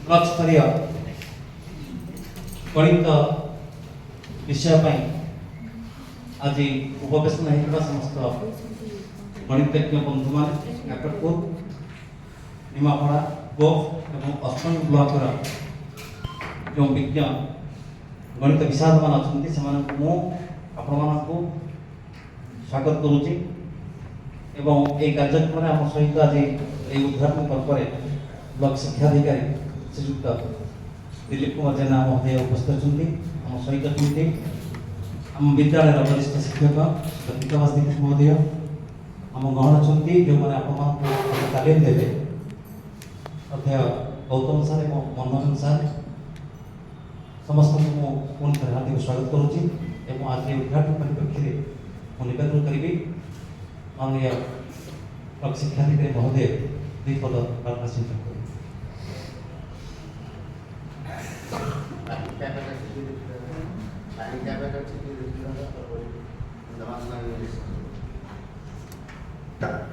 block स्तरीय गणित विषय पर आज उपवेशन होता समस्त गणितज्ञ बंधु मान काकटपुर निमापड़ा गोफ और अष्टमी ब्लॉक जो विज्ञ गणित विशारद मान अच्छा से आपको स्वागत करुच्ची एवं ये कार्यक्रम आम सहित आज ये उद्घाटन पर्व ब्लॉक शिक्षाधिकारी श्रीयुक्त दिलीप कुमार जेना महोदय उपस्थित अच्छा आम सहित अच्छे आम विद्यालय वरिष्ठ शिक्षक विकास दीक्षित महोदय आम गहन अच्छा जो मैंने आपको तालीम देवे अध्यक्ष गौतम सार और मनोरंजन सार समस्त को पुणी थे हार्दिक स्वागत करुच्ची आज उद्घाटन परिप्रेक्षी में निवेदन करी माननीय ब्लॉक शिक्षाधिकारी महोदय द्विपद वार्ता सिंचन कर